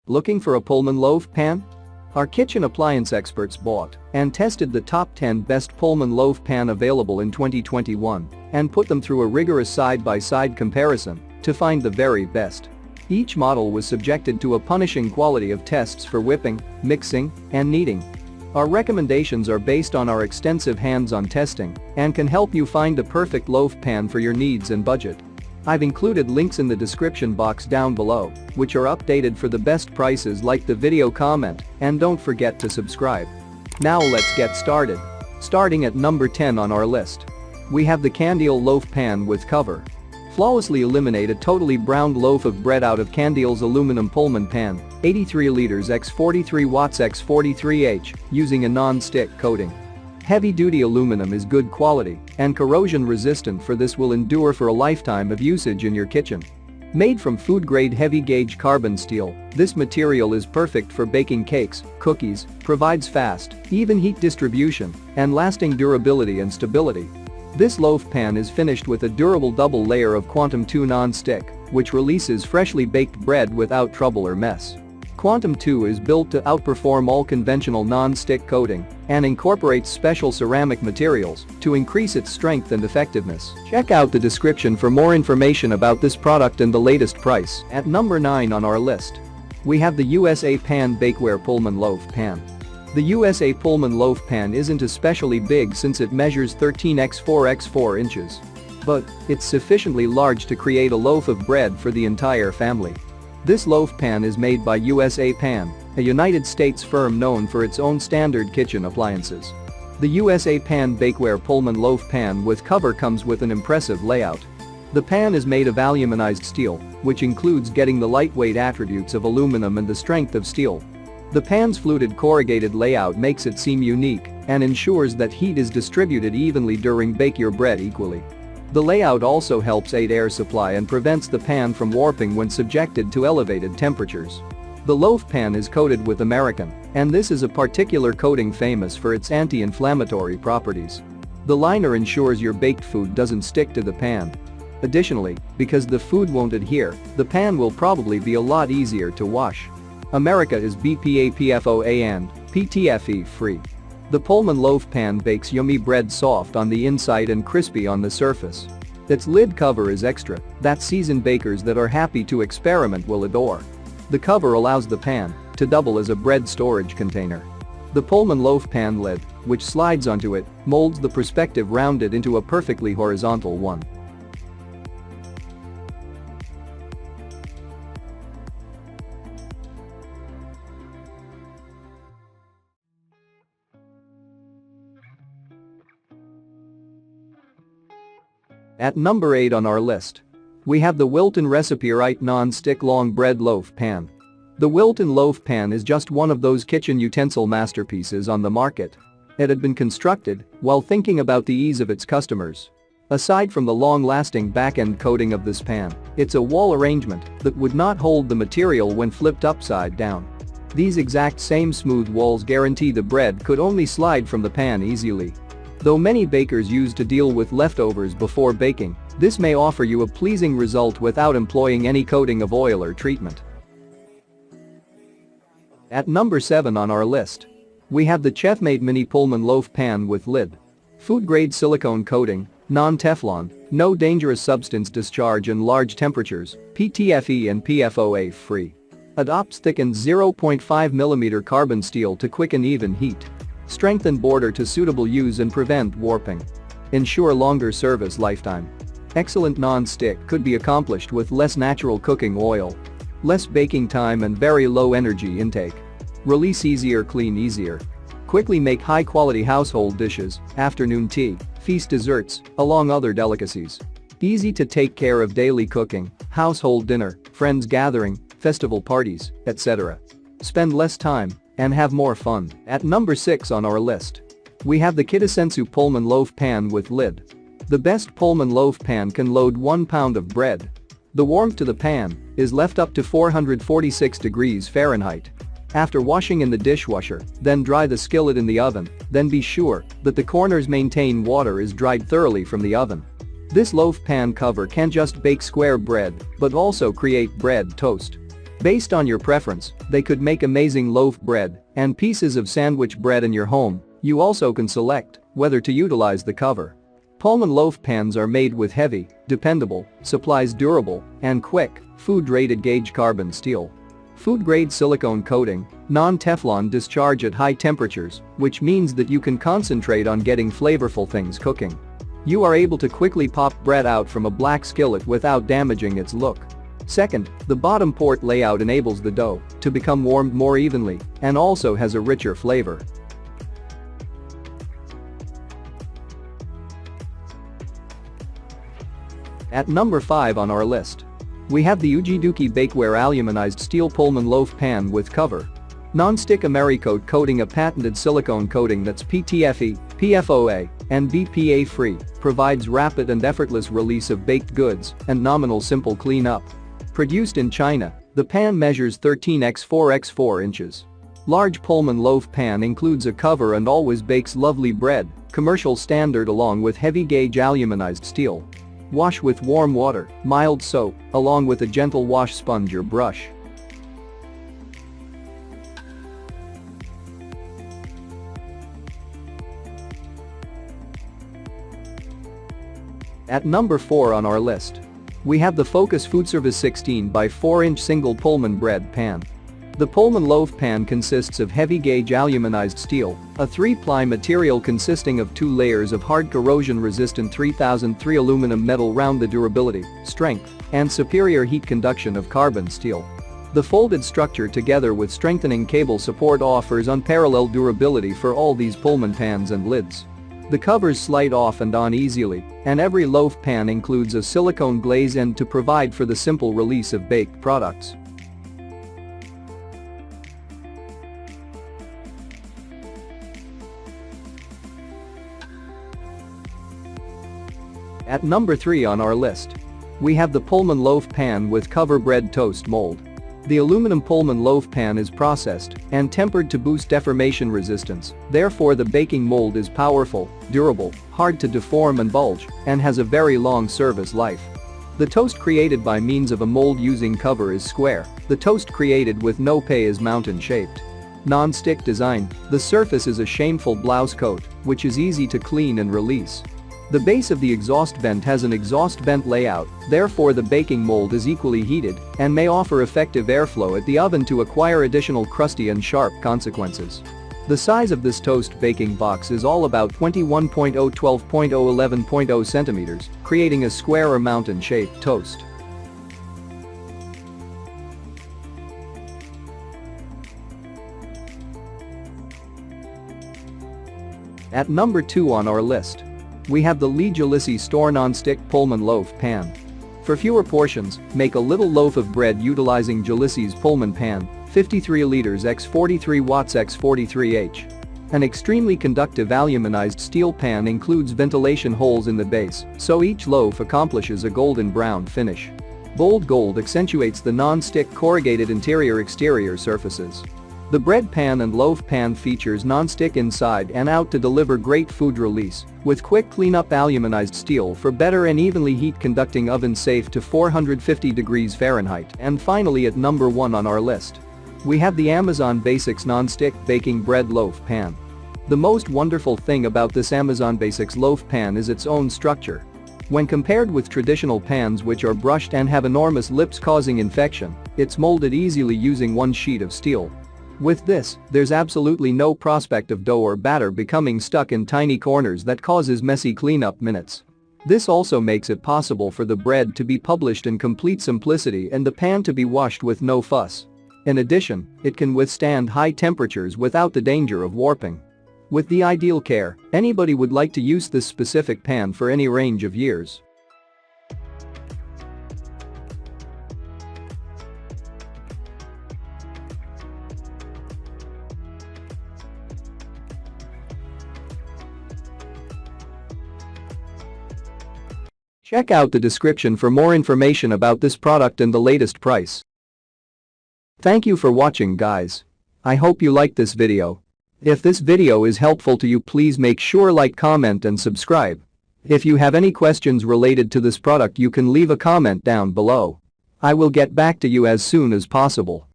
Looking for a Pullman Loaf Pan? Our kitchen appliance experts bought and tested the top 10 best Pullman Loaf Pan available in 2021 and put them through a rigorous side-by-side comparison to find the very best. Each model was subjected to a punishing quality of tests for whipping, mixing, and kneading. Our recommendations are based on our extensive hands-on testing and can help you find the perfect loaf pan for your needs and budget. I've included links in the description box down below, which are updated for the best prices. Like the video, comment, and don't forget to subscribe. Now let's get started. Starting at number 10 on our list. We have the Candial Loaf Pan with cover. Flawlessly eliminate a totally browned loaf of bread out of Candial's aluminum Pullman pan, 83 liters x 43 watts x 43H, using a non-stick coating. Heavy-duty aluminum is good quality and corrosion-resistant, for this will endure for a lifetime of usage in your kitchen. Made from food-grade heavy-gauge carbon steel, this material is perfect for baking cakes, cookies, provides fast, even heat distribution, and lasting durability and stability. This loaf pan is finished with a durable double layer of Quantum 2 non-stick, which releases freshly baked bread without trouble or mess. Quantum 2 is built to outperform all conventional non-stick coating and incorporates special ceramic materials to increase its strength and effectiveness. Check out the description for more information about this product and the latest price. At number 9 on our list, we have the USA Pan Bakeware Pullman Loaf Pan. The USA Pullman Loaf Pan isn't especially big since it measures 13 x 4 x 4 inches. But it's sufficiently large to create a loaf of bread for the entire family. This loaf pan is made by USA Pan, a United States firm known for its own standard kitchen appliances. The USA Pan Bakeware Pullman Loaf Pan with cover comes with an impressive layout. The pan is made of aluminized steel, which includes getting the lightweight attributes of aluminum and the strength of steel. The pan's fluted corrugated layout makes it seem unique and ensures that heat is distributed evenly during bake your bread equally. The layout also helps aid air supply and prevents the pan from warping when subjected to elevated temperatures. The loaf pan is coated with American, and this is a particular coating famous for its anti-inflammatory properties. The liner ensures your baked food doesn't stick to the pan. Additionally, because the food won't adhere, the pan will probably be a lot easier to wash. America is BPA, PFOA and PTFE free. The Pullman Loaf Pan bakes yummy bread soft on the inside and crispy on the surface. Its lid cover is extra that seasoned bakers that are happy to experiment will adore. The cover allows the pan to double as a bread storage container. The Pullman Loaf Pan lid, which slides onto it, molds the perspective rounded into a perfectly horizontal one. At number 8 on our list, we have the Wilton Recipe Right Non-Stick Long Bread Loaf Pan. The Wilton Loaf Pan is just one of those kitchen utensil masterpieces on the market. It had been constructed while thinking about the ease of its customers. Aside from the long-lasting back-end coating of this pan, it's a wall arrangement that would not hold the material when flipped upside down. These exact same smooth walls guarantee the bread could only slide from the pan easily. Though many bakers use to deal with leftovers before baking, this may offer you a pleasing result without employing any coating of oil or treatment. At number 7 on our list, we have the Chefmade Mini Pullman Loaf Pan with lid. Food-grade silicone coating, non-Teflon, no dangerous substance discharge and large temperatures, PTFE and PFOA free. Adopts thickened 0.5 mm carbon steel to quicken even heat. Strengthen border to suitable use and prevent warping. Ensure longer service lifetime. Excellent non-stick could be accomplished with less natural cooking oil. Less baking time and very low energy intake. Release easier, clean easier. Quickly make high-quality household dishes, afternoon tea, feast desserts, along other delicacies. Easy to take care of daily cooking, household dinner, friends gathering, festival parties, etc. Spend less time and have more fun. At number 6 on our list, we have the Kitasensu Pullman Loaf Pan with lid. The best Pullman loaf pan can load 1 pound of bread. The warmth to the pan is left up to 446 degrees Fahrenheit. After washing in the dishwasher, then dry the skillet in the oven, then be sure that the corners maintain water is dried thoroughly from the oven. This loaf pan cover can just bake square bread, but also create bread toast. Based on your preference, they could make amazing loaf bread and pieces of sandwich bread in your home. You also can select whether to utilize the cover. Pullman loaf pans are made with heavy, dependable, supplies durable, and quick, food-rated gauge carbon steel. Food-grade silicone coating, non-Teflon discharge at high temperatures, which means that you can concentrate on getting flavorful things cooking. You are able to quickly pop bread out from a black skillet without damaging its look. Second, the bottom port layout enables the dough to become warmed more evenly and also has a richer flavor. At number 5 on our list, we have the Ujiduki Bakeware Aluminized Steel Pullman Loaf Pan with cover. Non-stick Americoat coating, a patented silicone coating that's PTFE, PFOA, and BPA-free, provides rapid and effortless release of baked goods and nominal simple cleanup. Produced in China, the pan measures 13x4x4 inches. Large Pullman loaf pan includes a cover and always bakes lovely bread, commercial standard, along with heavy gauge aluminized steel. Wash with warm water, mild soap, along with a gentle wash sponge or brush. At number 4 on our list, we have the Focus Foodservice 16 by 4-inch single Pullman bread pan. The Pullman loaf pan consists of heavy gauge aluminized steel, a 3-ply material consisting of 2 layers of hard corrosion-resistant 3003 aluminum metal. Round the durability, strength, and superior heat conduction of carbon steel. The folded structure together with strengthening cable support offers unparalleled durability for all these Pullman pans and lids. The covers slide off and on easily, and every loaf pan includes a silicone glaze end to provide for the simple release of baked products. At number 3 on our list, we have the Pullman Loaf Pan with Cover Bread Toast Mold. The aluminum Pullman loaf pan is processed and tempered to boost deformation resistance, therefore the baking mold is powerful, durable, hard to deform and bulge, and has a very long service life. The toast created by means of a mold using cover is square, the toast created with no pay is mountain-shaped. Non-stick design, the surface is a shameful blouse coat, which is easy to clean and release. The base of the exhaust vent has an exhaust vent layout, therefore the baking mold is equally heated and may offer effective airflow at the oven to acquire additional crusty and sharp consequences. The size of this toast baking box is all about 21.0 12.0 11.0 centimeters, creating a square or mountain-shaped toast. At number 2 on our list, we have the Lee Jalisi Store Non-Stick Pullman Loaf Pan. For fewer portions, make a little loaf of bread utilizing Jalisi's Pullman Pan, 53 liters x 43 watts x 43H. An extremely conductive aluminized steel pan includes ventilation holes in the base, so each loaf accomplishes a golden brown finish. Bold gold accentuates the non-stick corrugated interior-exterior surfaces. The bread pan and loaf pan features non-stick inside and out to deliver great food release, with quick cleanup aluminized steel for better and evenly heat-conducting oven safe to 450 degrees Fahrenheit. And finally, at number 1 on our list, we have the Amazon Basics Non-Stick Baking Bread Loaf Pan. The most wonderful thing about this Amazon Basics loaf pan is its own structure. When compared with traditional pans which are brushed and have enormous lips causing infection, it's molded easily using one sheet of steel. With this, there's absolutely no prospect of dough or batter becoming stuck in tiny corners that causes messy cleanup minutes. This also makes it possible for the bread to be published in complete simplicity and the pan to be washed with no fuss. In addition, it can withstand high temperatures without the danger of warping. With the ideal care, anybody would like to use this specific pan for any range of years. Check out the description for more information about this product and the latest price. Thank you for watching, guys. I hope you liked this video. If this video is helpful to you, please make sure like, comment and subscribe. If you have any questions related to this product, you can leave a comment down below. I will get back to you as soon as possible.